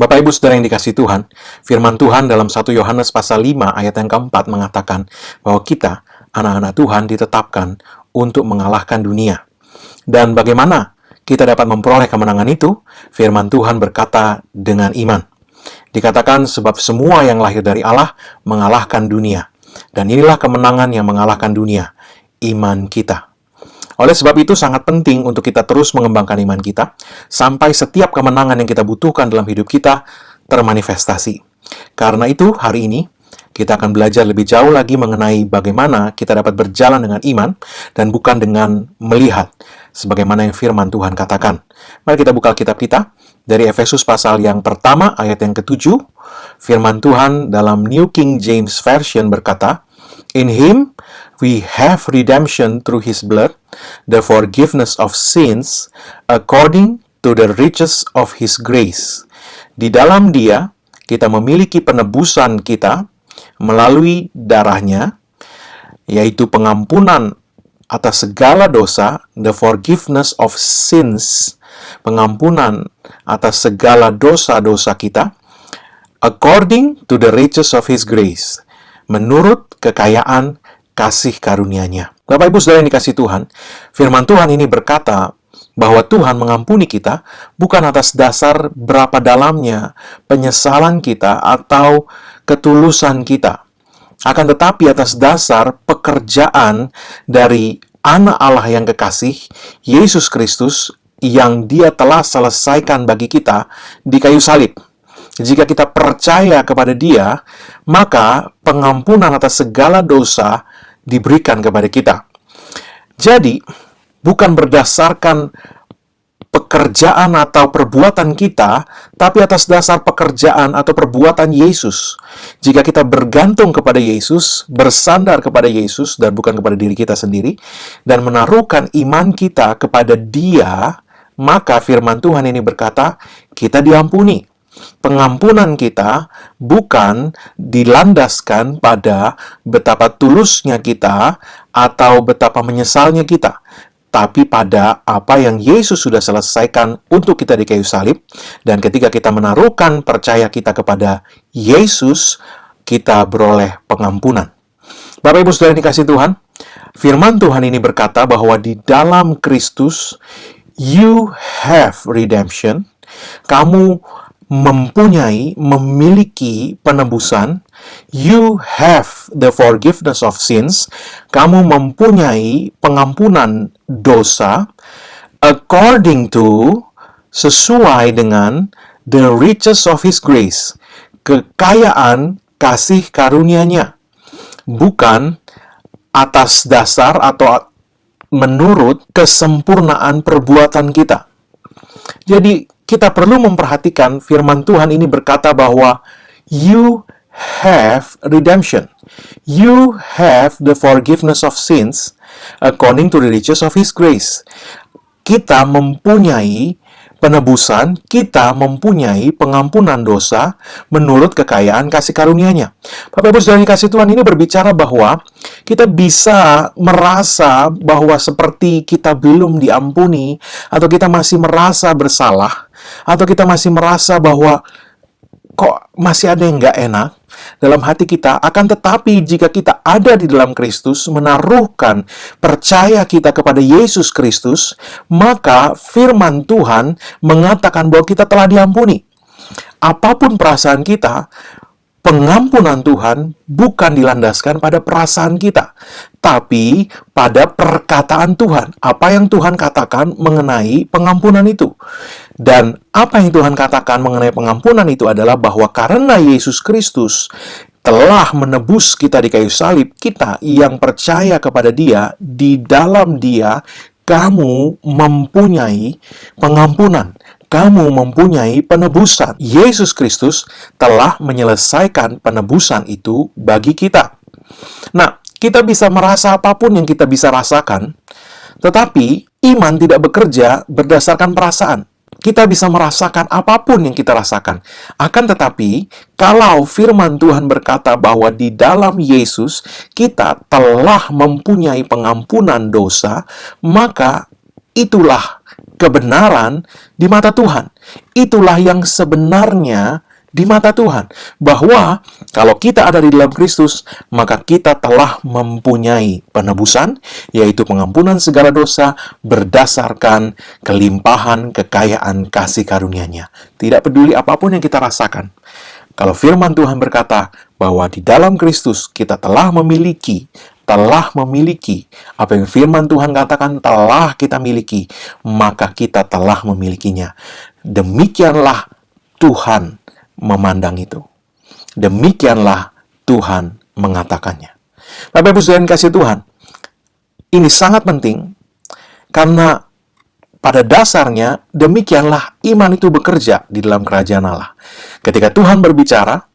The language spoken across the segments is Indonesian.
Bapak Ibu Saudara yang dikasihi Tuhan, firman Tuhan dalam 1 Yohanes pasal 5 ayat yang keempat mengatakan bahwa kita, anak-anak Tuhan, ditetapkan untuk mengalahkan dunia. Dan bagaimana kita dapat memperoleh kemenangan itu? Firman Tuhan berkata dengan iman. Dikatakan sebab semua yang lahir dari Allah mengalahkan dunia. Dan inilah kemenangan yang mengalahkan dunia, iman kita. Oleh sebab itu sangat penting untuk kita terus mengembangkan iman kita sampai setiap kemenangan yang kita butuhkan dalam hidup kita termanifestasi. Karena itu hari ini kita akan belajar lebih jauh lagi mengenai bagaimana kita dapat berjalan dengan iman dan bukan dengan melihat sebagaimana yang firman Tuhan katakan. Mari kita buka Alkitab kita dari Efesus pasal yang pertama ayat yang ke-7. Firman Tuhan dalam New King James Version berkata, "In Him we have redemption through His blood, the forgiveness of sins, according to the riches of His grace." Di dalam Dia, kita memiliki penebusan kita melalui darahnya, yaitu pengampunan atas segala dosa, the forgiveness of sins, pengampunan atas segala dosa-dosa kita, according to the riches of His grace, menurut kekayaan kasih karunia-Nya. Bapak Ibu Saudara yang dikasihi Tuhan, firman Tuhan ini berkata bahwa Tuhan mengampuni kita bukan atas dasar berapa dalamnya penyesalan kita atau ketulusan kita, akan tetapi atas dasar pekerjaan dari Anak Allah yang kekasih, Yesus Kristus, yang Dia telah selesaikan bagi kita di kayu salib. Jika kita percaya kepada Dia, maka pengampunan atas segala dosa diberikan kepada kita. Jadi, bukan berdasarkan pekerjaan atau perbuatan kita, tapi atas dasar pekerjaan atau perbuatan Yesus. Jika kita bergantung kepada Yesus, bersandar kepada Yesus, dan bukan kepada diri kita sendiri, dan menaruhkan iman kita kepada Dia, maka firman Tuhan ini berkata, kita diampuni. Pengampunan kita bukan dilandaskan pada betapa tulusnya kita atau betapa menyesalnya kita, tapi pada apa yang Yesus sudah selesaikan untuk kita di kayu salib. Dan ketika kita menaruhkan percaya kita kepada Yesus, kita beroleh pengampunan. Bapak Ibu Saudara yang dikasihi Tuhan, firman Tuhan ini berkata bahwa di dalam Kristus you have redemption. Kamu memiliki penebusan. You have the forgiveness of sins. Kamu mempunyai pengampunan dosa according to, sesuai dengan the riches of His grace, kekayaan kasih karunia-Nya, bukan atas dasar atau menurut kesempurnaan perbuatan kita. Jadi kita perlu memperhatikan firman Tuhan ini berkata bahwa you have redemption. You have the forgiveness of sins according to the riches of His grace. Kita mempunyai penebusan, kita mempunyai pengampunan dosa menurut kekayaan kasih karunia-Nya. Bapak Ibu Saudara yang kasih Tuhan, ini berbicara bahwa kita bisa merasa bahwa seperti kita belum diampuni, atau kita masih merasa bersalah, atau kita masih merasa bahwa kok masih ada yang nggak enak dalam hati kita. Akan tetapi jika kita ada di dalam Kristus, menaruhkan percaya kita kepada Yesus Kristus, maka firman Tuhan mengatakan bahwa kita telah diampuni. Apapun perasaan kita, pengampunan Tuhan bukan dilandaskan pada perasaan kita, tapi pada perkataan Tuhan. Apa yang Tuhan katakan mengenai pengampunan itu. Dan apa yang Tuhan katakan mengenai pengampunan itu adalah bahwa karena Yesus Kristus telah menebus kita di kayu salib, kita yang percaya kepada Dia, di dalam Dia, kamu mempunyai pengampunan. Kamu mempunyai penebusan. Yesus Kristus telah menyelesaikan penebusan itu bagi kita. Nah, kita bisa merasa apapun yang kita bisa rasakan, tetapi iman tidak bekerja berdasarkan perasaan. Kita bisa merasakan apapun yang kita rasakan. Akan tetapi, kalau firman Tuhan berkata bahwa di dalam Yesus kita telah mempunyai pengampunan dosa, maka itulah kebenaran di mata Tuhan. Itulah yang sebenarnya di mata Tuhan. Bahwa kalau kita ada di dalam Kristus, maka kita telah mempunyai penebusan, yaitu pengampunan segala dosa berdasarkan kelimpahan kekayaan kasih karunia-Nya. Tidak peduli apapun yang kita rasakan. Kalau firman Tuhan berkata bahwa di dalam Kristus kita telah memiliki apa yang firman Tuhan katakan telah kita miliki, maka kita telah memilikinya. Demikianlah Tuhan memandang itu. Demikianlah Tuhan mengatakannya. Bapak Ibu Saudara yang kasih Tuhan, ini sangat penting karena pada dasarnya demikianlah iman itu bekerja di dalam kerajaan Allah. Ketika Tuhan berbicara,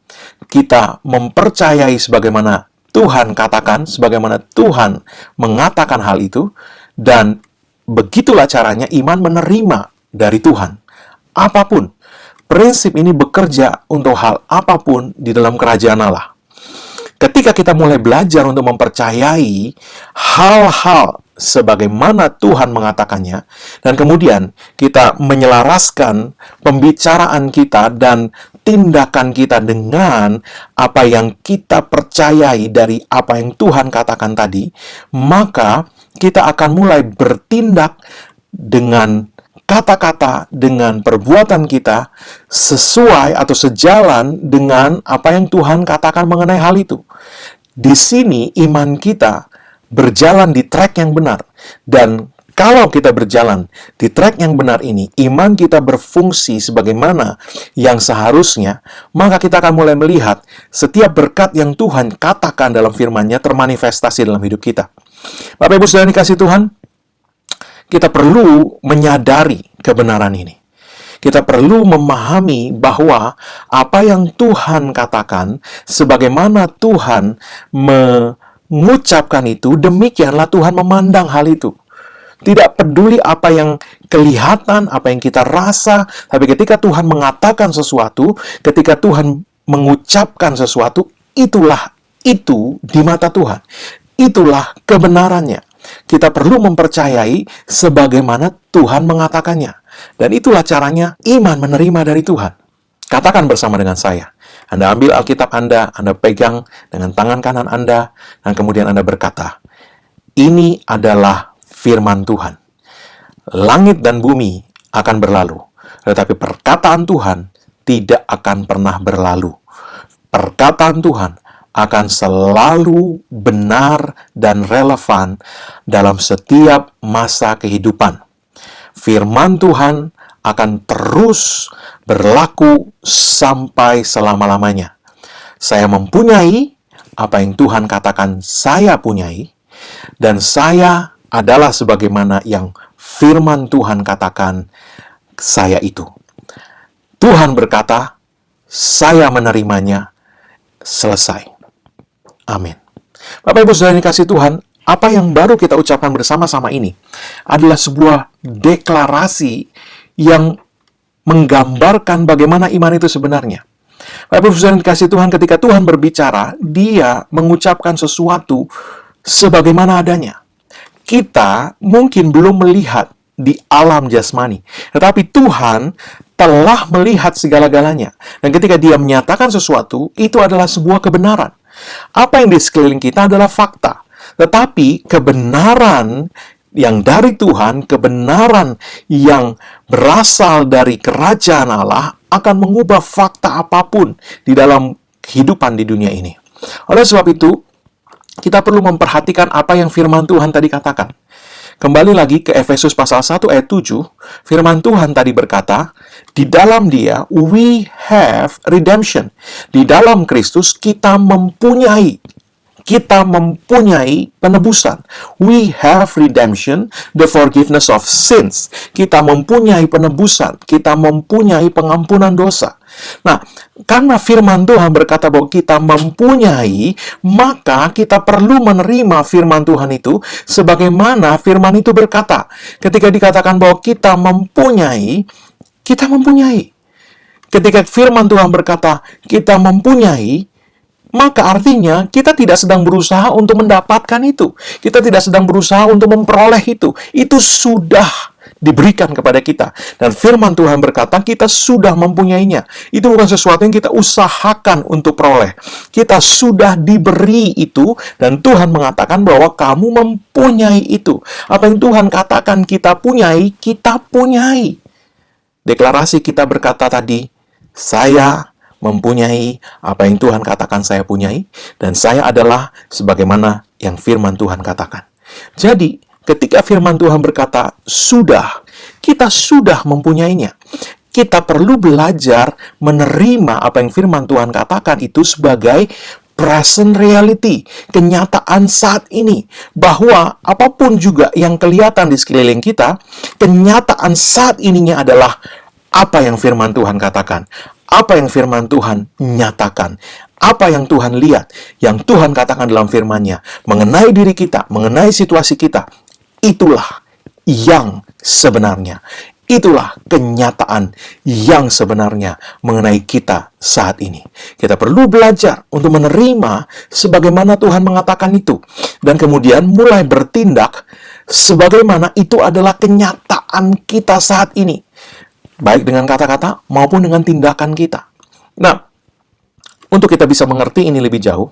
kita mempercayai sebagaimana Tuhan katakan, sebagaimana Tuhan mengatakan hal itu, dan begitulah caranya iman menerima dari Tuhan. Apapun, prinsip ini bekerja untuk hal apapun di dalam kerajaan Allah. Ketika kita mulai belajar untuk mempercayai hal-hal sebagaimana Tuhan mengatakannya, dan kemudian kita menyelaraskan pembicaraan kita dan tindakan kita dengan apa yang kita percayai dari apa yang Tuhan katakan tadi, maka kita akan mulai bertindak dengan kata-kata, dengan perbuatan kita sesuai atau sejalan dengan apa yang Tuhan katakan mengenai hal itu. Di sini iman kita berjalan di track yang benar. Dan kalau kita berjalan di track yang benar ini, iman kita berfungsi sebagaimana yang seharusnya, maka kita akan mulai melihat setiap berkat yang Tuhan katakan dalam firman-Nya termanifestasi dalam hidup kita. Bapak Ibu Saudara dikasih Tuhan, kita perlu menyadari kebenaran ini. Kita perlu memahami bahwa apa yang Tuhan katakan, sebagaimana Tuhan mengucapkan itu, demikianlah Tuhan memandang hal itu. Tidak peduli apa yang kelihatan, apa yang kita rasa, tapi ketika Tuhan mengatakan sesuatu, ketika Tuhan mengucapkan sesuatu, itulah itu di mata Tuhan. Itulah kebenarannya. Kita perlu mempercayai sebagaimana Tuhan mengatakannya. Dan itulah caranya iman menerima dari Tuhan. Katakan bersama dengan saya. Anda ambil Alkitab Anda pegang dengan tangan kanan Anda, dan kemudian Anda berkata, ini adalah firman Tuhan. Langit dan bumi akan berlalu, tetapi perkataan Tuhan tidak akan pernah berlalu. Perkataan Tuhan akan selalu benar dan relevan dalam setiap masa kehidupan. Firman Tuhan akan terus berlaku sampai selama-lamanya. Saya mempunyai apa yang Tuhan katakan saya punyai, dan saya adalah sebagaimana yang firman Tuhan katakan saya itu. Tuhan berkata, saya menerimanya, selesai. Amin. Bapak Ibu Saudara yang dikasih Tuhan, apa yang baru kita ucapkan bersama-sama ini adalah sebuah deklarasi yang menggambarkan bagaimana iman itu sebenarnya. Bapak Ibu Saudara yang dikasih Tuhan, ketika Tuhan berbicara, Dia mengucapkan sesuatu sebagaimana adanya. Kita mungkin belum melihat di alam jasmani, tetapi Tuhan telah melihat segala-galanya. Dan ketika Dia menyatakan sesuatu, itu adalah sebuah kebenaran. Apa yang di sekeliling kita adalah fakta. Tetapi kebenaran yang dari Tuhan, kebenaran yang berasal dari kerajaan Allah akan mengubah fakta apapun di dalam kehidupan di dunia ini. Oleh sebab itu, kita perlu memperhatikan apa yang firman Tuhan tadi katakan. Kembali lagi ke Efesus pasal 1 ayat 7, firman Tuhan tadi berkata, di dalam Dia we have redemption. Di dalam Kristus kita mempunyai penebusan. We have redemption, the forgiveness of sins. Kita mempunyai penebusan, kita mempunyai pengampunan dosa. Nah, karena firman Tuhan berkata bahwa kita mempunyai, maka kita perlu menerima firman Tuhan itu sebagaimana firman itu berkata. Ketika dikatakan bahwa kita mempunyai, kita mempunyai. Ketika firman Tuhan berkata kita mempunyai, maka artinya kita tidak sedang berusaha untuk mendapatkan itu. Kita tidak sedang berusaha untuk memperoleh itu. Itu sudah diberikan kepada kita. Dan firman Tuhan berkata, kita sudah mempunyainya. Itu bukan sesuatu yang kita usahakan untuk peroleh. Kita sudah diberi itu, dan Tuhan mengatakan bahwa kamu mempunyai itu. Apa yang Tuhan katakan kita punyai, kita punyai. Deklarasi kita berkata tadi, saya mempunyai apa yang Tuhan katakan saya punyai, dan saya adalah sebagaimana yang firman Tuhan katakan. Jadi, ketika firman Tuhan berkata, sudah, kita sudah mempunyainya. Kita perlu belajar menerima apa yang firman Tuhan katakan itu sebagai present reality, kenyataan saat ini. Bahwa apapun juga yang kelihatan di sekeliling kita, kenyataan saat ininya adalah apa yang firman Tuhan katakan. Apa yang firman Tuhan nyatakan. Apa yang Tuhan lihat, yang Tuhan katakan dalam firman-Nya, mengenai diri kita, mengenai situasi kita. Itulah yang sebenarnya. Itulah kenyataan yang sebenarnya mengenai kita saat ini. Kita perlu belajar untuk menerima sebagaimana Tuhan mengatakan itu. Dan kemudian mulai bertindak sebagaimana itu adalah kenyataan kita saat ini. Baik dengan kata-kata maupun dengan tindakan kita. Nah, untuk kita bisa mengerti ini lebih jauh,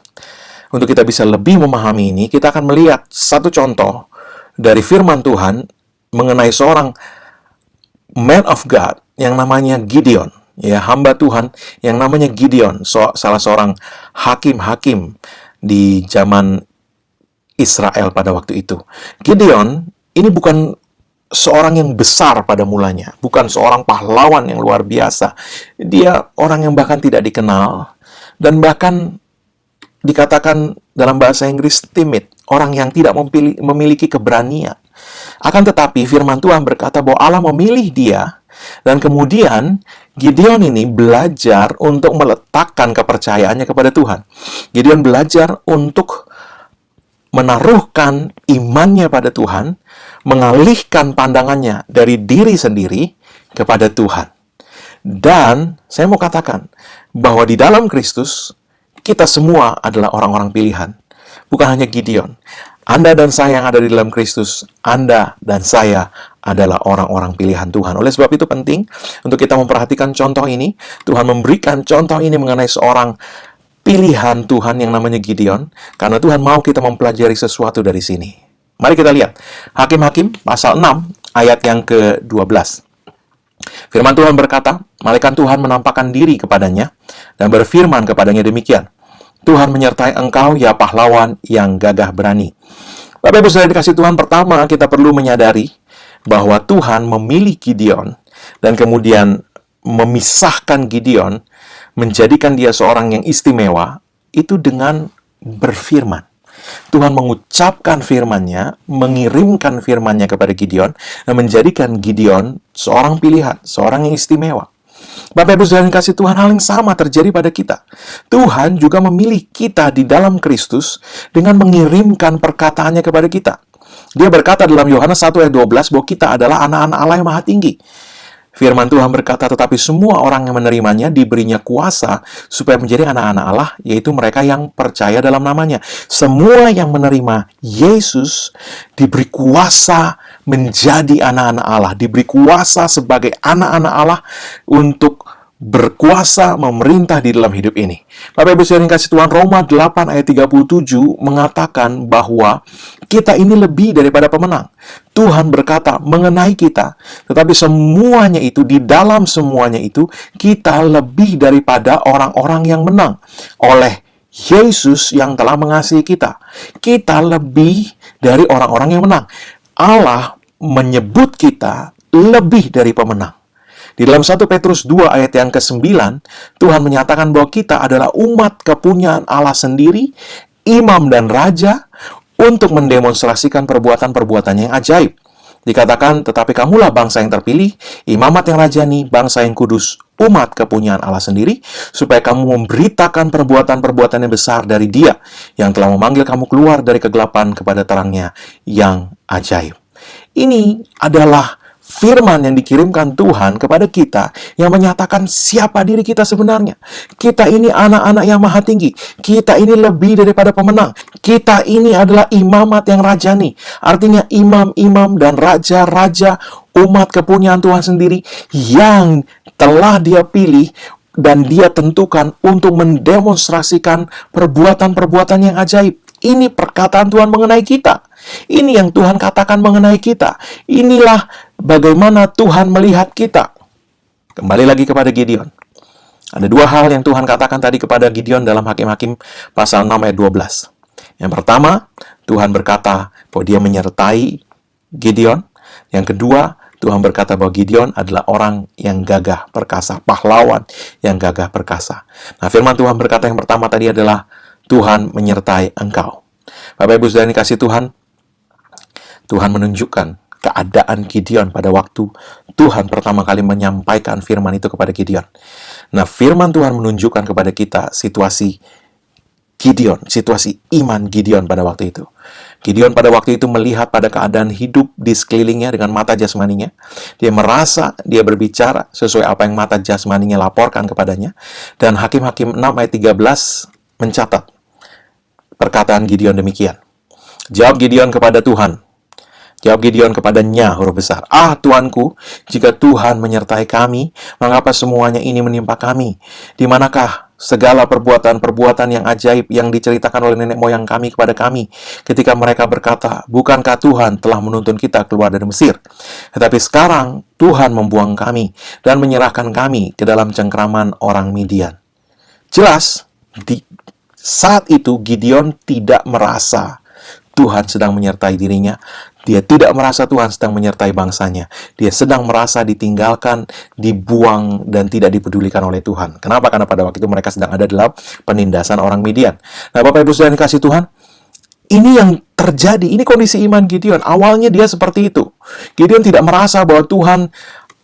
untuk kita bisa lebih memahami ini, kita akan melihat satu contoh dari firman Tuhan mengenai seorang man of God yang namanya Gideon, ya, hamba Tuhan yang namanya Gideon, salah seorang hakim-hakim di zaman Israel pada waktu itu. Gideon ini bukan seorang yang besar pada mulanya, bukan seorang pahlawan yang luar biasa. Dia orang yang bahkan tidak dikenal, dan bahkan dikatakan dalam bahasa Inggris timid, orang yang tidak memiliki keberanian. Akan tetapi firman Tuhan berkata bahwa Allah memilih dia, dan kemudian Gideon ini belajar untuk meletakkan kepercayaannya kepada Tuhan. Gideon belajar untuk menaruhkan imannya pada Tuhan, mengalihkan pandangannya dari diri sendiri kepada Tuhan. Dan saya mau katakan bahwa di dalam Kristus, kita semua adalah orang-orang pilihan. Bukan hanya Gideon. Anda dan saya yang ada di dalam Kristus, Anda dan saya adalah orang-orang pilihan Tuhan. Oleh sebab itu penting untuk kita memperhatikan contoh ini. Tuhan memberikan contoh ini mengenai seorang pilihan Tuhan yang namanya Gideon, karena Tuhan mau kita mempelajari sesuatu dari sini. Mari kita lihat Hakim-Hakim pasal 6 ayat yang ke-12. Firman Tuhan berkata, malaikat Tuhan menampakkan diri kepadanya dan berfirman kepadanya demikian, Tuhan menyertai engkau, ya pahlawan yang gagah berani. Bapak Ibu saudara dikasih Tuhan, pertama kita perlu menyadari bahwa Tuhan memilih Gideon dan kemudian memisahkan Gideon, menjadikan dia seorang yang istimewa, itu dengan berfirman. Tuhan mengucapkan firman-Nya, mengirimkan firman-Nya kepada Gideon, dan menjadikan Gideon seorang pilihan, seorang yang istimewa. Bapak Ibu saudara yang kasih Tuhan, hal yang sama terjadi pada kita. Tuhan juga memilih kita di dalam Kristus dengan mengirimkan perkataannya kepada kita. Dia berkata dalam Yohanes 1 ayat 12 bahwa kita adalah anak-anak Allah yang maha tinggi. Firman Tuhan berkata, tetapi semua orang yang menerimanya diberinya kuasa supaya menjadi anak-anak Allah, yaitu mereka yang percaya dalam namanya. Semua yang menerima Yesus diberi kuasa menjadi anak-anak Allah, diberi kuasa sebagai anak-anak Allah untuk berkuasa memerintah di dalam hidup ini. Bapak Ibu saudara yang kasih Tuhan, Roma 8 ayat 37 mengatakan bahwa kita ini lebih daripada pemenang. Tuhan berkata mengenai kita, tetapi semuanya itu, di dalam semuanya itu, kita lebih daripada orang-orang yang menang. Oleh Yesus yang telah mengasihi kita, kita lebih dari orang-orang yang menang. Allah menyebut kita lebih dari pemenang. Di dalam 1 Petrus 2 ayat yang ke-9, Tuhan menyatakan bahwa kita adalah umat kepunyaan Allah sendiri, imam dan raja, untuk mendemonstrasikan perbuatan-perbuatannya yang ajaib. Dikatakan, tetapi kamulah bangsa yang terpilih, imamat yang rajani, bangsa yang kudus, umat kepunyaan Allah sendiri, supaya kamu memberitakan perbuatan-perbuatan yang besar dari Dia, yang telah memanggil kamu keluar dari kegelapan kepada terangnya yang ajaib. Ini adalah firman yang dikirimkan Tuhan kepada kita yang menyatakan siapa diri kita sebenarnya. Kita ini anak-anak yang maha tinggi. Kita ini lebih daripada pemenang. Kita ini adalah imamat yang rajani. Artinya imam-imam dan raja-raja, umat kepunyaan Tuhan sendiri yang telah Dia pilih dan Dia tentukan untuk mendemonstrasikan perbuatan-perbuatan yang ajaib. Ini perkataan Tuhan mengenai kita. Ini yang Tuhan katakan mengenai kita. Inilah bagaimana Tuhan melihat kita. Kembali lagi kepada Gideon. Ada dua hal yang Tuhan katakan tadi kepada Gideon dalam Hakim-Hakim pasal 6 ayat 12. Yang pertama, Tuhan berkata bahwa Dia menyertai Gideon. Yang kedua, Tuhan berkata bahwa Gideon adalah orang yang gagah perkasa, pahlawan yang gagah perkasa. Nah, firman Tuhan berkata yang pertama tadi adalah Tuhan menyertai engkau. Bapak Ibu Saudara yang dikasihi Tuhan, Tuhan menunjukkan keadaan Gideon pada waktu Tuhan pertama kali menyampaikan firman itu kepada Gideon. Nah, firman Tuhan menunjukkan kepada kita situasi Gideon, situasi iman Gideon pada waktu itu. Gideon pada waktu itu melihat pada keadaan hidup di sekelilingnya dengan mata jasmaninya. Dia merasa, dia berbicara sesuai apa yang mata jasmaninya laporkan kepadanya. Dan Hakim-Hakim 6 ayat 13 mencatat perkataan Gideon demikian. Jawab Gideon kepada Tuhan. Jawab Gideon kepadanya huruf besar. Ah, Tuanku, jika Tuhan menyertai kami, mengapa semuanya ini menimpa kami? Di manakah segala perbuatan-perbuatan yang ajaib yang diceritakan oleh nenek moyang kami kepada kami ketika mereka berkata, bukankah Tuhan telah menuntun kita keluar dari Mesir? Tetapi sekarang Tuhan membuang kami dan menyerahkan kami ke dalam cengkraman orang Midian. Jelas, di saat itu Gideon tidak merasa Tuhan sedang menyertai dirinya. Dia tidak merasa Tuhan sedang menyertai bangsanya. Dia sedang merasa ditinggalkan, dibuang, dan tidak dipedulikan oleh Tuhan. Kenapa? Karena pada waktu itu mereka sedang ada dalam penindasan orang Midian. Nah, Bapak Ibu Saudara yang dikasihi Tuhan, ini yang terjadi, ini kondisi iman Gideon. Awalnya dia seperti itu. Gideon tidak merasa bahwa Tuhan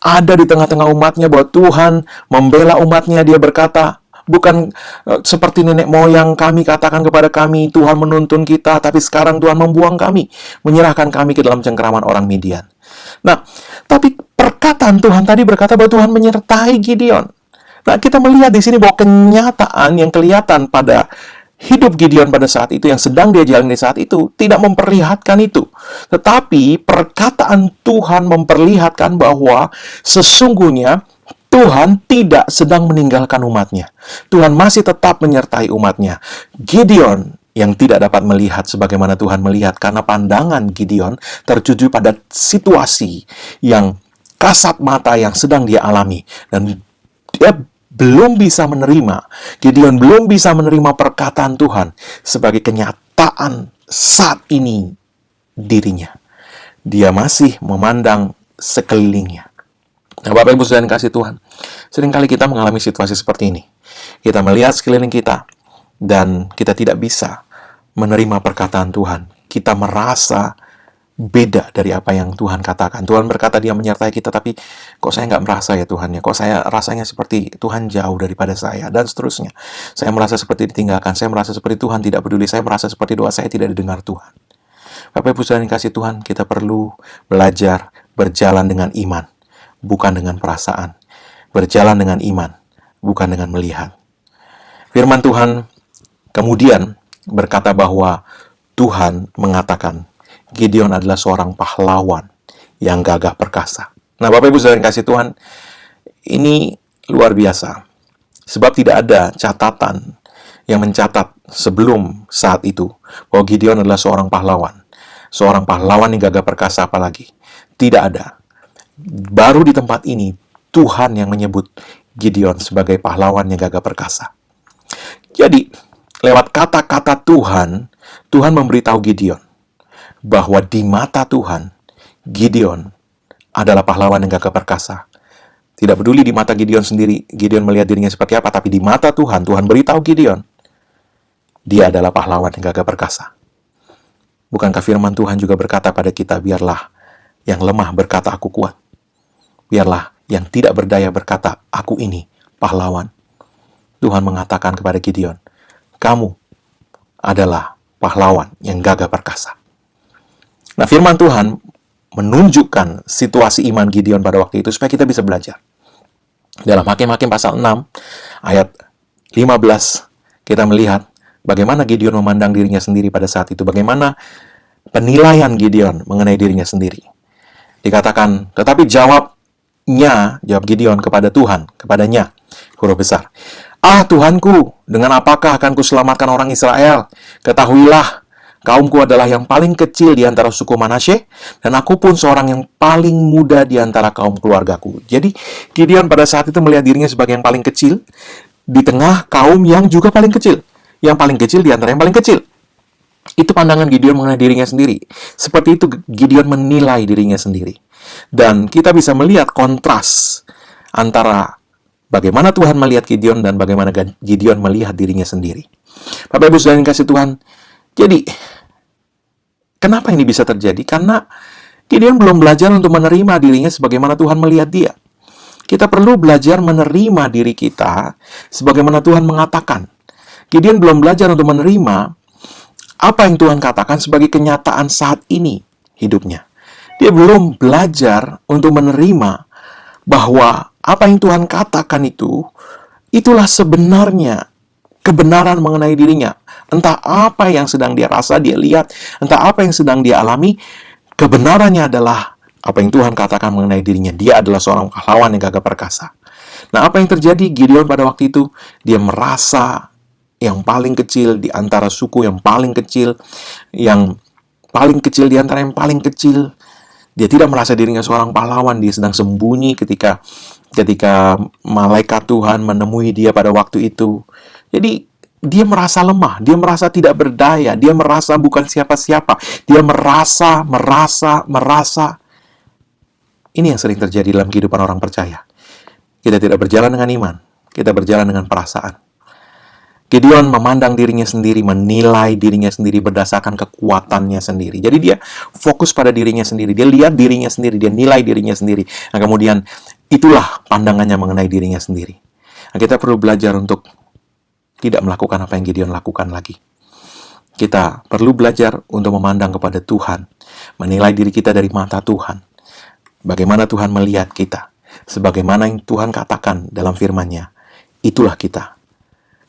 ada di tengah-tengah umatnya, bahwa Tuhan membela umatnya. Dia berkata, bukan seperti nenek moyang kami katakan kepada kami, Tuhan menuntun kita, tapi sekarang Tuhan membuang kami, menyerahkan kami ke dalam cengkraman orang Midian. Nah, tapi perkataan Tuhan tadi berkata bahwa Tuhan menyertai Gideon. Nah, kita melihat di sini bahwa kenyataan yang kelihatan pada hidup Gideon pada saat itu, yang sedang dia jalani saat itu, tidak memperlihatkan itu. Tetapi perkataan Tuhan memperlihatkan bahwa sesungguhnya Tuhan tidak sedang meninggalkan umatnya. Tuhan masih tetap menyertai umatnya. Gideon yang tidak dapat melihat sebagaimana Tuhan melihat karena pandangan Gideon tertuju pada situasi yang kasat mata yang sedang dia alami. Dan dia belum bisa menerima, Gideon belum bisa menerima perkataan Tuhan sebagai kenyataan saat ini dirinya. Dia masih memandang sekelilingnya. Nah, Bapak Ibu Saudara yang kasih Tuhan, seringkali kita mengalami situasi seperti ini. Kita melihat sekeliling kita, dan kita tidak bisa menerima perkataan Tuhan. Kita merasa beda dari apa yang Tuhan katakan. Tuhan berkata Dia menyertai kita, tapi kok saya nggak merasa ya Tuhan ya? Kok saya rasanya seperti Tuhan jauh daripada saya, dan seterusnya. Saya merasa seperti ditinggalkan, saya merasa seperti Tuhan tidak peduli, saya merasa seperti doa saya tidak didengar Tuhan. Bapak Ibu Saudara yang kasih Tuhan, kita perlu belajar berjalan dengan iman, bukan dengan perasaan. Berjalan dengan iman, bukan dengan melihat. Firman Tuhan kemudian berkata bahwa Tuhan mengatakan Gideon adalah seorang pahlawan yang gagah perkasa. Nah, Bapak Ibu Saudara yang kasih Tuhan, ini luar biasa. Sebab tidak ada catatan yang mencatat sebelum saat itu bahwa Gideon adalah seorang pahlawan. Seorang pahlawan yang gagah perkasa apalagi. Tidak ada. Baru di tempat ini, Tuhan yang menyebut Gideon sebagai pahlawan yang gagah perkasa. Jadi, lewat kata-kata Tuhan, Tuhan memberitahu Gideon bahwa di mata Tuhan, Gideon adalah pahlawan yang gagah perkasa. Tidak peduli di mata Gideon sendiri, Gideon melihat dirinya seperti apa, tapi di mata Tuhan, Tuhan beritahu Gideon, dia adalah pahlawan yang gagah perkasa. Bukankah firman Tuhan juga berkata pada kita, biarlah yang lemah berkata, aku kuat. Biarlah yang tidak berdaya berkata, aku ini pahlawan. Tuhan mengatakan kepada Gideon, kamu adalah pahlawan yang gagah perkasa. Nah, firman Tuhan menunjukkan situasi iman Gideon pada waktu itu supaya kita bisa belajar. Dalam Hakim-Hakim pasal 6 ayat 15 kita melihat bagaimana Gideon memandang dirinya sendiri pada saat itu, bagaimana penilaian Gideon mengenai dirinya sendiri. Dikatakan, tetapi jawab Gideon kepadanya, huruf besar. Ah Tuhanku, dengan apakah akan kuselamatkan orang Israel? Ketahuilah, kaumku adalah yang paling kecil di antara suku Manasye, dan aku pun seorang yang paling muda di antara kaum keluargaku. Jadi, Gideon pada saat itu melihat dirinya sebagai yang paling kecil, di tengah kaum yang juga paling kecil. Yang paling kecil di antara yang paling kecil. Itu pandangan Gideon mengenai dirinya sendiri. Seperti itu Gideon menilai dirinya sendiri. Dan kita bisa melihat kontras antara bagaimana Tuhan melihat Gideon dan bagaimana Gideon melihat dirinya sendiri. Bapak Ibu saudara yang kasih Tuhan, jadi kenapa ini bisa terjadi? Karena Gideon belum belajar untuk menerima dirinya sebagaimana Tuhan melihat dia. Kita perlu belajar menerima diri kita sebagaimana Tuhan mengatakan. Gideon belum belajar untuk menerima apa yang Tuhan katakan sebagai kenyataan saat ini hidupnya. Dia belum belajar untuk menerima bahwa apa yang Tuhan katakan itulah sebenarnya kebenaran mengenai dirinya. Entah apa yang sedang dia rasa, dia lihat, entah apa yang sedang dia alami, kebenarannya adalah apa yang Tuhan katakan mengenai dirinya. Dia adalah seorang pahlawan yang gagah perkasa. Nah, apa yang terjadi? Gideon pada waktu itu, dia merasa yang paling kecil di antara suku yang paling kecil di antara yang paling kecil. Dia tidak merasa dirinya seorang pahlawan. Dia sedang sembunyi ketika malaikat Tuhan menemui dia pada waktu itu. Jadi dia merasa lemah, dia merasa tidak berdaya, dia merasa bukan siapa-siapa, dia merasa. Ini yang sering terjadi dalam kehidupan orang percaya. Kita tidak berjalan dengan iman, kita berjalan dengan perasaan. Gideon memandang dirinya sendiri, menilai dirinya sendiri berdasarkan kekuatannya sendiri. Jadi dia fokus pada dirinya sendiri, dia lihat dirinya sendiri, dia nilai dirinya sendiri. Nah, kemudian itulah pandangannya mengenai dirinya sendiri. Nah, kita perlu belajar untuk tidak melakukan apa yang Gideon lakukan lagi. Kita perlu belajar untuk memandang kepada Tuhan, menilai diri kita dari mata Tuhan. Bagaimana Tuhan melihat kita, sebagaimana yang Tuhan katakan dalam firman-Nya, itulah kita.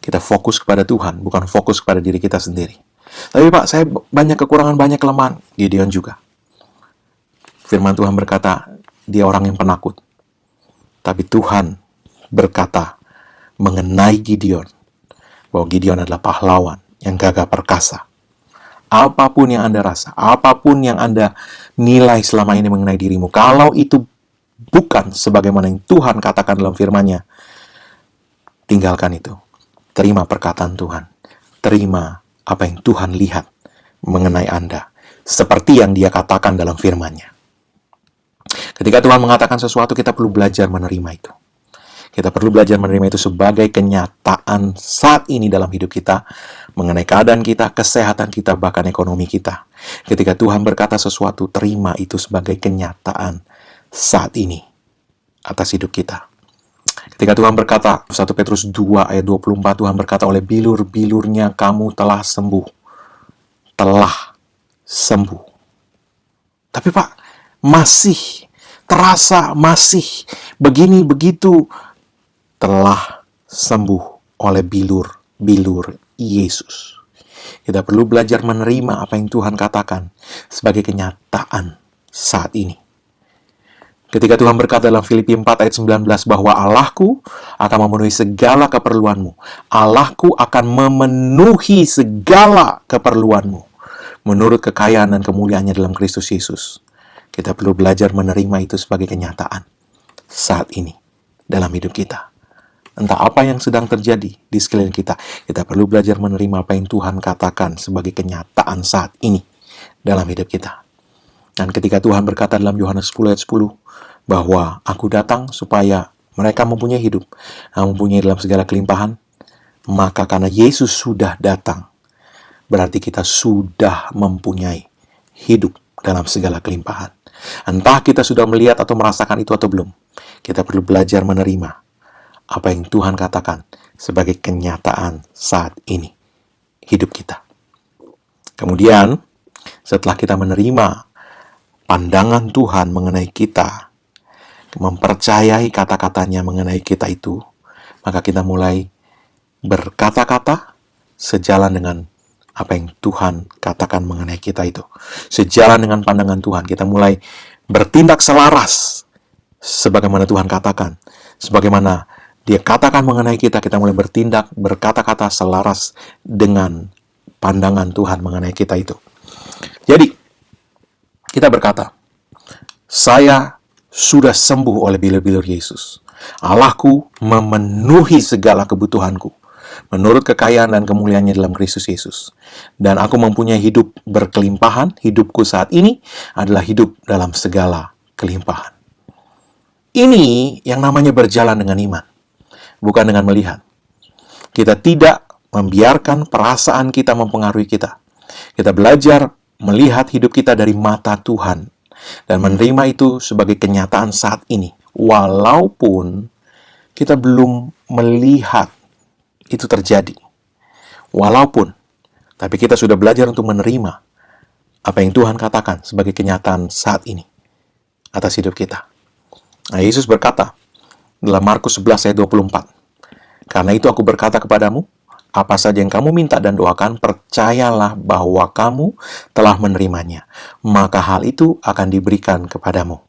Kita fokus kepada Tuhan, bukan fokus kepada diri kita sendiri. Tapi Pak, saya banyak kekurangan, banyak kelemahan. Gideon juga. Firman Tuhan berkata, dia orang yang penakut. Tapi Tuhan berkata mengenai Gideon, bahwa Gideon adalah pahlawan yang gagah perkasa. Apapun yang Anda rasa, apapun yang Anda nilai selama ini mengenai dirimu, kalau itu bukan sebagaimana yang Tuhan katakan dalam firman-Nya, tinggalkan itu. Terima perkataan Tuhan. Terima apa yang Tuhan lihat mengenai Anda. Seperti yang Dia katakan dalam firman-Nya. Ketika Tuhan mengatakan sesuatu, kita perlu belajar menerima itu. Kita perlu belajar menerima itu sebagai kenyataan saat ini dalam hidup kita, mengenai keadaan kita, kesehatan kita, bahkan ekonomi kita. Ketika Tuhan berkata sesuatu, terima itu sebagai kenyataan saat ini atas hidup kita. Ketika Tuhan berkata, 1 Petrus 2 ayat 24, Tuhan berkata, oleh bilur-bilurnya kamu telah sembuh. Telah sembuh. Tapi Pak, masih terasa, masih begini, begitu. Telah sembuh oleh bilur-bilur Yesus. Kita perlu belajar menerima apa yang Tuhan katakan sebagai kenyataan saat ini. Ketika Tuhan berkata dalam Filipi 4 ayat 19 bahwa Allahku akan memenuhi segala keperluanmu. Allahku akan memenuhi segala keperluanmu menurut kekayaan dan kemuliaannya dalam Kristus Yesus. Kita perlu belajar menerima itu sebagai kenyataan saat ini dalam hidup kita. Entah apa yang sedang terjadi di sekeliling kita, kita perlu belajar menerima apa yang Tuhan katakan sebagai kenyataan saat ini dalam hidup kita. Dan ketika Tuhan berkata dalam Yohanes 10 ayat 10, bahwa aku datang supaya mereka mempunyai hidup, mempunyai dalam segala kelimpahan, maka karena Yesus sudah datang, berarti kita sudah mempunyai hidup dalam segala kelimpahan. Entah kita sudah melihat atau merasakan itu atau belum, kita perlu belajar menerima apa yang Tuhan katakan sebagai kenyataan saat ini hidup kita. Kemudian, setelah kita menerima pandangan Tuhan mengenai kita, mempercayai kata-katanya mengenai kita itu, maka kita mulai berkata-kata sejalan dengan apa yang Tuhan katakan mengenai kita itu. Sejalan dengan pandangan Tuhan, kita mulai bertindak selaras sebagaimana Tuhan katakan. Sebagaimana Dia katakan mengenai kita, kita mulai bertindak, berkata-kata selaras dengan pandangan Tuhan mengenai kita itu. Jadi, kita berkata, saya sudah sembuh oleh bilur-bilur Yesus. Allahku memenuhi segala kebutuhanku menurut kekayaan dan kemuliaannya dalam Kristus Yesus. Dan aku mempunyai hidup berkelimpahan. Hidupku saat ini adalah hidup dalam segala kelimpahan. Ini yang namanya berjalan dengan iman, bukan dengan melihat. Kita tidak membiarkan perasaan kita mempengaruhi kita. Kita belajar melihat hidup kita dari mata Tuhan dan menerima itu sebagai kenyataan saat ini. Walaupun kita belum melihat itu terjadi. Walaupun, tapi kita sudah belajar untuk menerima apa yang Tuhan katakan sebagai kenyataan saat ini atas hidup kita. Nah, Yesus berkata dalam Markus 11 ayat 24, "Karena itu aku berkata kepadamu, apa saja yang kamu minta dan doakan, percayalah bahwa kamu telah menerimanya, maka hal itu akan diberikan kepadamu."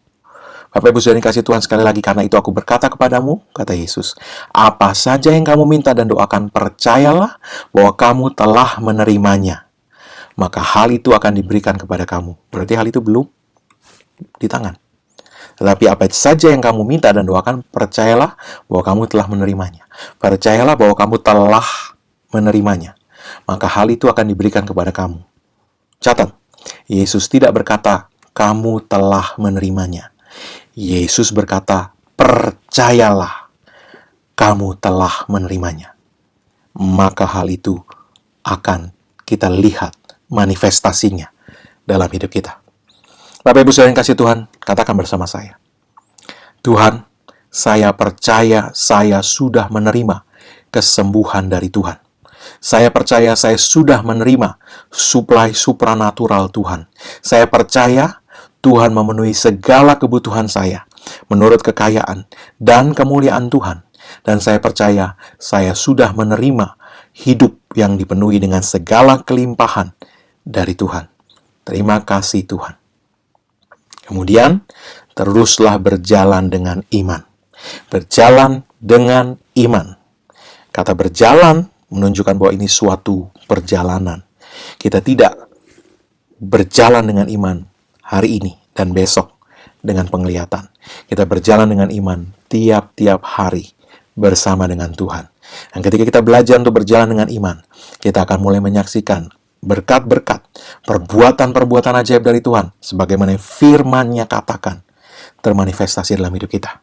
Bapak Ibu saudara dikasih Tuhan, sekali lagi, karena itu aku berkata kepadamu, kata Yesus, apa saja yang kamu minta dan doakan, percayalah bahwa kamu telah menerimanya, maka hal itu akan diberikan kepada kamu. Berarti hal itu belum di tangan. Tetapi apa saja yang kamu minta dan doakan, percayalah bahwa kamu telah menerimanya. Percayalah bahwa kamu telah menerimanya, maka hal itu akan diberikan kepada kamu. Catat, Yesus tidak berkata, kamu telah menerimanya. Yesus berkata, percayalah, kamu telah menerimanya. Maka hal itu akan kita lihat manifestasinya dalam hidup kita. Bapak Ibu saudara yang kasih Tuhan, katakan bersama saya. Tuhan, saya percaya saya sudah menerima kesembuhan dari Tuhan. Saya percaya saya sudah menerima suplai supranatural Tuhan. Saya percaya Tuhan memenuhi segala kebutuhan saya menurut kekayaan dan kemuliaan Tuhan. Dan saya percaya saya sudah menerima hidup yang dipenuhi dengan segala kelimpahan dari Tuhan. Terima kasih Tuhan. Kemudian, teruslah berjalan dengan iman. Berjalan dengan iman. Kata berjalan menunjukkan bahwa ini suatu perjalanan. Kita tidak berjalan dengan iman hari ini dan besok dengan penglihatan. Kita berjalan dengan iman tiap-tiap hari bersama dengan Tuhan. Dan ketika kita belajar untuk berjalan dengan iman, kita akan mulai menyaksikan berkat-berkat, perbuatan-perbuatan ajaib dari Tuhan, sebagaimana firman-Nya katakan, termanifestasi dalam hidup kita.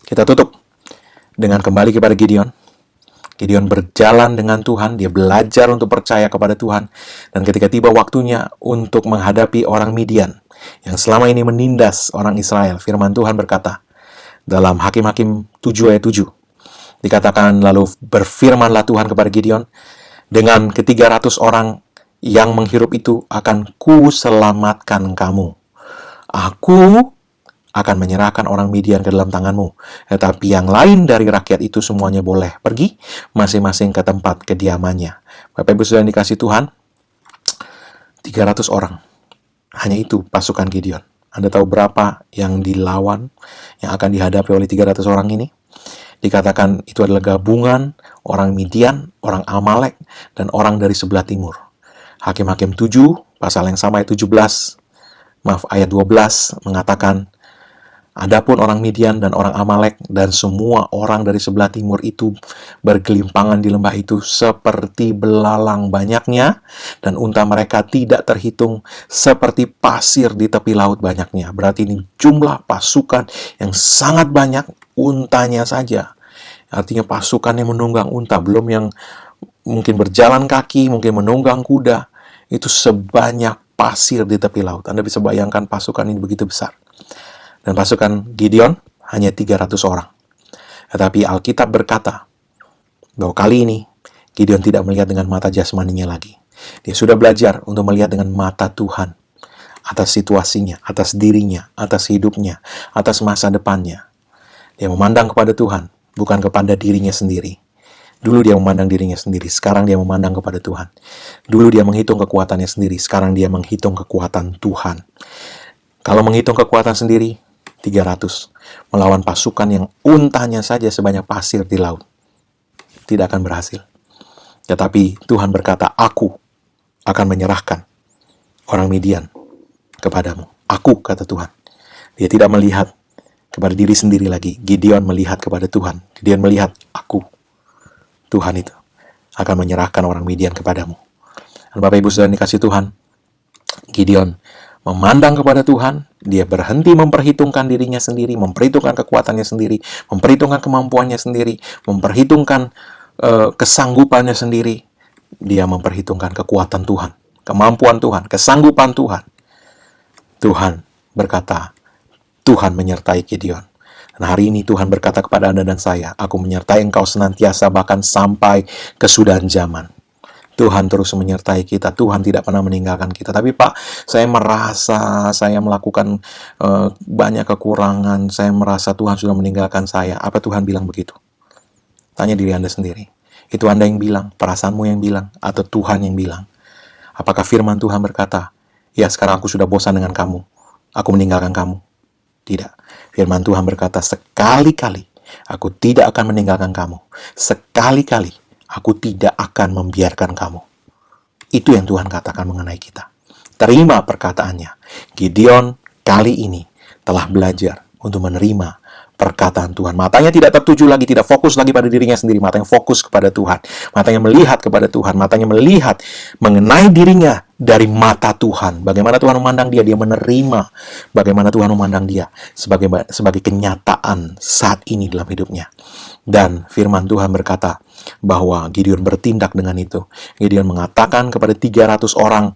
Kita tutup dengan kembali kepada Gideon. Gideon berjalan dengan Tuhan, dia belajar untuk percaya kepada Tuhan, dan ketika tiba waktunya untuk menghadapi orang Midian, yang selama ini menindas orang Israel, firman Tuhan berkata, dalam Hakim-Hakim 7 ayat 7, dikatakan, lalu berfirmanlah Tuhan kepada Gideon, dengan ke-300 orang yang menghirup itu akan kuselamatkan kamu. Aku akan menyerahkan orang Midian ke dalam tanganmu. Tetapi yang lain dari rakyat itu semuanya boleh pergi masing-masing ke tempat kediamannya. Bapak Ibu saudara yang dikasih Tuhan, 300 orang. Hanya itu pasukan Gideon. Anda tahu berapa yang dilawan, yang akan dihadapi oleh 300 orang ini? Dikatakan itu adalah gabungan orang Midian, orang Amalek, dan orang dari sebelah timur. Hakim-Hakim 7, pasal yang sama ayat ayat 12 mengatakan, adapun orang Midian dan orang Amalek dan semua orang dari sebelah timur itu bergelimpangan di lembah itu seperti belalang banyaknya, dan unta mereka tidak terhitung seperti pasir di tepi laut banyaknya. Berarti ini jumlah pasukan yang sangat banyak, untanya saja. Artinya pasukan yang menunggang unta, belum yang mungkin berjalan kaki, mungkin menunggang kuda. Itu sebanyak pasir di tepi laut. Anda bisa bayangkan pasukan ini begitu besar. Dan pasukan Gideon hanya 300 orang. Tetapi Alkitab berkata bahwa kali ini Gideon tidak melihat dengan mata jasmaninya lagi. Dia sudah belajar untuk melihat dengan mata Tuhan atas situasinya, atas dirinya, atas hidupnya, atas masa depannya. Dia memandang kepada Tuhan, bukan kepada dirinya sendiri. Dulu dia memandang dirinya sendiri, sekarang dia memandang kepada Tuhan. Dulu dia menghitung kekuatannya sendiri, sekarang dia menghitung kekuatan Tuhan. Kalau menghitung kekuatan sendiri, 300 melawan pasukan yang untanya saja sebanyak pasir di laut. Tidak akan berhasil. Tetapi Tuhan berkata, aku akan menyerahkan orang Midian kepadamu. Aku, kata Tuhan. Dia tidak melihat kepada diri sendiri lagi. Gideon melihat kepada Tuhan. Gideon melihat, aku, Tuhan itu akan menyerahkan orang Midian kepadamu. Dan Bapak Ibu Saudara dikasih Tuhan, Gideon memandang kepada Tuhan, dia berhenti memperhitungkan dirinya sendiri, memperhitungkan kekuatannya sendiri, memperhitungkan kemampuannya sendiri, memperhitungkan kesanggupannya sendiri. Dia memperhitungkan kekuatan Tuhan, kemampuan Tuhan, kesanggupan Tuhan. Tuhan berkata, Tuhan menyertai Gideon. Dan hari ini Tuhan berkata kepada Anda dan saya, aku menyertai engkau senantiasa bahkan sampai kesudahan zaman. Tuhan terus menyertai kita. Tuhan tidak pernah meninggalkan kita. Tapi Pak, saya merasa saya melakukan banyak kekurangan. Saya merasa Tuhan sudah meninggalkan saya. Apa Tuhan bilang begitu? Tanya diri Anda sendiri. Itu Anda yang bilang, perasaanmu yang bilang, atau Tuhan yang bilang? Apakah firman Tuhan berkata, ya sekarang aku sudah bosan dengan kamu, aku meninggalkan kamu? Tidak. Firman Tuhan berkata, sekali-kali aku tidak akan meninggalkan kamu. Sekali-kali aku tidak akan membiarkan kamu. Itu yang Tuhan katakan mengenai kita. Terima perkataannya. Gideon kali ini telah belajar untuk menerima perkataan Tuhan. Matanya tidak tertuju lagi, tidak fokus lagi pada dirinya sendiri. Matanya fokus kepada Tuhan. Matanya melihat kepada Tuhan. Matanya melihat mengenai dirinya dari mata Tuhan. Bagaimana Tuhan memandang dia? Dia menerima bagaimana Tuhan memandang dia sebagai kenyataan saat ini dalam hidupnya. Dan firman Tuhan berkata bahwa Gideon bertindak dengan itu. Gideon mengatakan kepada 300 orang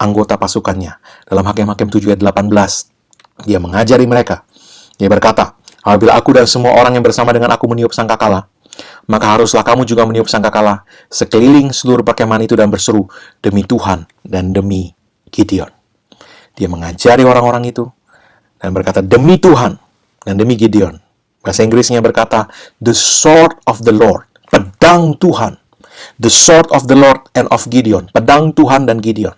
anggota pasukannya. Dalam Hakim-Hakim 7 ayat 18, dia mengajari mereka. Dia berkata, apabila aku dan semua orang yang bersama dengan aku meniup sangkakala, maka haruslah kamu juga meniup sangkakala sekeliling seluruh perkemahan itu dan berseru, demi Tuhan dan demi Gideon. Dia mengajari orang-orang itu dan berkata, demi Tuhan dan demi Gideon. Bahasa Inggrisnya berkata, the sword of the Lord, pedang Tuhan. The sword of the Lord and of Gideon, pedang Tuhan dan Gideon.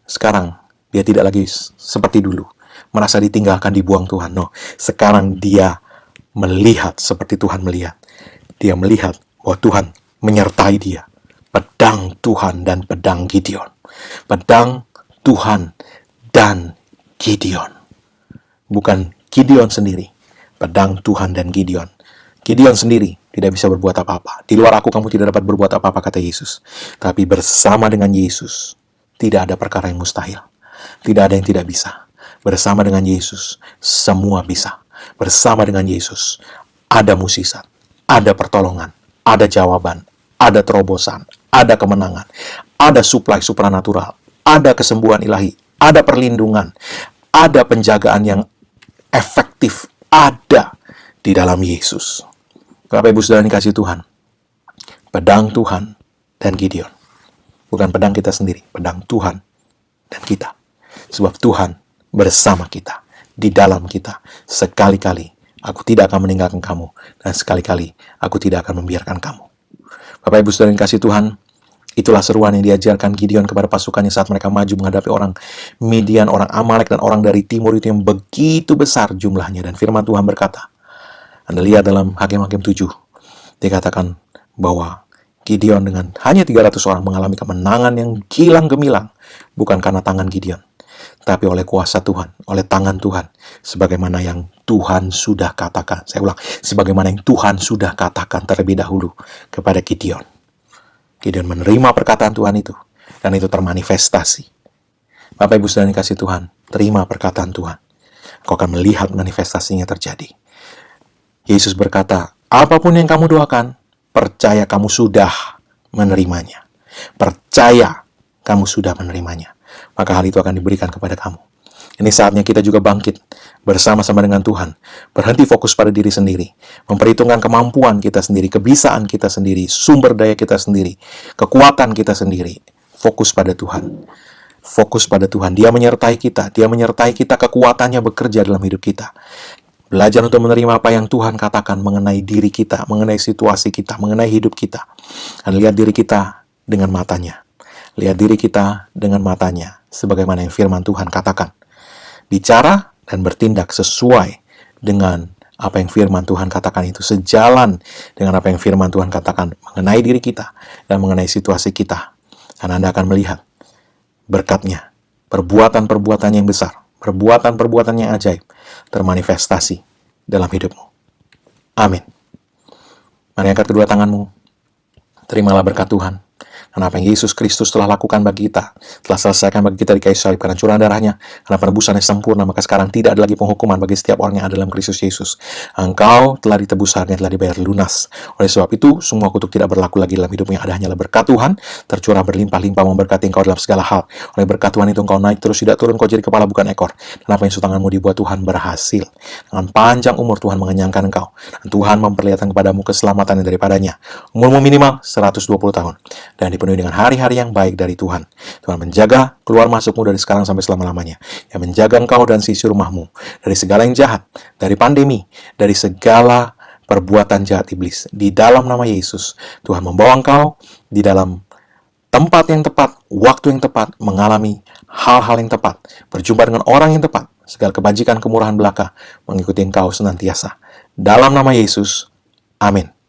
Sekarang dia tidak lagi seperti dulu, merasa ditinggalkan, dibuang Tuhan. No, sekarang dia melihat seperti Tuhan melihat. Dia melihat bahwa Tuhan menyertai dia. Pedang Tuhan dan pedang Gideon. Pedang Tuhan dan Gideon. Bukan Gideon sendiri. Pedang Tuhan dan Gideon. Gideon sendiri tidak bisa berbuat apa-apa. Di luar aku kamu tidak dapat berbuat apa-apa, kata Yesus. Tapi bersama dengan Yesus, tidak ada perkara yang mustahil. Tidak ada yang tidak bisa. Bersama dengan Yesus, semua bisa. Bersama dengan Yesus, ada mukjizat, ada pertolongan, ada jawaban, ada terobosan, ada kemenangan, ada suplai supranatural, ada kesembuhan ilahi, ada perlindungan, ada penjagaan yang efektif, ada di dalam Yesus. Bapak Ibu Saudara dikasih Tuhan, pedang Tuhan dan Gideon. Bukan pedang kita sendiri, pedang Tuhan dan kita. Sebab Tuhan bersama kita, di dalam kita. Sekali-kali aku tidak akan meninggalkan kamu, dan sekali-kali aku tidak akan membiarkan kamu. Bapak Ibu Saudara yang kasih Tuhan, itulah seruan yang diajarkan Gideon kepada pasukannya saat mereka maju menghadapi orang Midian, orang Amalek, dan orang dari timur itu yang begitu besar jumlahnya. Dan firman Tuhan berkata, Anda lihat dalam Hakim-Hakim 7, dikatakan bahwa Gideon dengan hanya 300 orang mengalami kemenangan yang gilang gemilang, bukan karena tangan Gideon, tapi oleh kuasa Tuhan, oleh tangan Tuhan, sebagaimana yang Tuhan sudah katakan. Saya ulang, sebagaimana yang Tuhan sudah katakan terlebih dahulu kepada Gideon. Gideon menerima perkataan Tuhan itu, dan itu termanifestasi. Bapak Ibu Saudara yang kasih Tuhan, terima perkataan Tuhan. Kau akan melihat manifestasinya terjadi. Yesus berkata, apapun yang kamu doakan, percaya kamu sudah menerimanya. Percaya kamu sudah menerimanya. Maka hal itu akan diberikan kepada kamu. Ini saatnya kita juga bangkit bersama-sama dengan Tuhan. Berhenti fokus pada diri sendiri. Memperhitungkan kemampuan kita sendiri, kebisaan kita sendiri, sumber daya kita sendiri, kekuatan kita sendiri. Fokus pada Tuhan. Fokus pada Tuhan. Dia menyertai kita. Dia menyertai kita, kekuatannya bekerja dalam hidup kita. Belajar untuk menerima apa yang Tuhan katakan mengenai diri kita, mengenai situasi kita, mengenai hidup kita. Dan lihat diri kita dengan matanya. Lihat diri kita dengan matanya, sebagaimana yang firman Tuhan katakan. bicara dan bertindak sesuai dengan apa yang firman Tuhan katakan itu, sejalan dengan apa yang firman Tuhan katakan mengenai diri kita dan mengenai situasi kita. Dan Anda akan melihat berkatnya, perbuatan-perbuatan yang besar, perbuatan-perbuatan yang ajaib termanifestasi dalam hidupmu. Amin. Mari angkat kedua tanganmu. Terimalah berkat Tuhan. Karena apa yang Yesus Kristus telah lakukan bagi kita, telah selesaikan bagi kita di kayu salib karena curahan darahnya, karena penebusannya sempurna, maka sekarang tidak ada lagi penghukuman bagi setiap orang yang ada dalam Kristus Yesus. Engkau telah ditebus, harganya telah dibayar lunas. Oleh sebab itu, semua kutuk tidak berlaku lagi dalam hidupmu. Yang ada hanyalah berkat Tuhan, tercurah berlimpah-limpah memberkati engkau dalam segala hal. Oleh berkat Tuhan itu engkau naik terus, tidak turun, kau jadi kepala bukan ekor. Dan apa yang tanganmu dibuat Tuhan berhasil. Dengan panjang umur Tuhan mengenyangkan engkau. Dan Tuhan memperlihatkan kepadamu keselamatan daripadanya. Umurmu minimal 120 tahun. Dan dipenuhi dengan hari-hari yang baik dari Tuhan. Tuhan menjaga keluar masukmu dari sekarang sampai selama-lamanya. Yang menjaga engkau dan sisi rumahmu dari segala yang jahat, dari pandemi, dari segala perbuatan jahat iblis. Di dalam nama Yesus, Tuhan membawa engkau di dalam tempat yang tepat, waktu yang tepat, mengalami hal-hal yang tepat, berjumpa dengan orang yang tepat, segala kebajikan, kemurahan belaka mengikuti engkau senantiasa. Dalam nama Yesus, amin.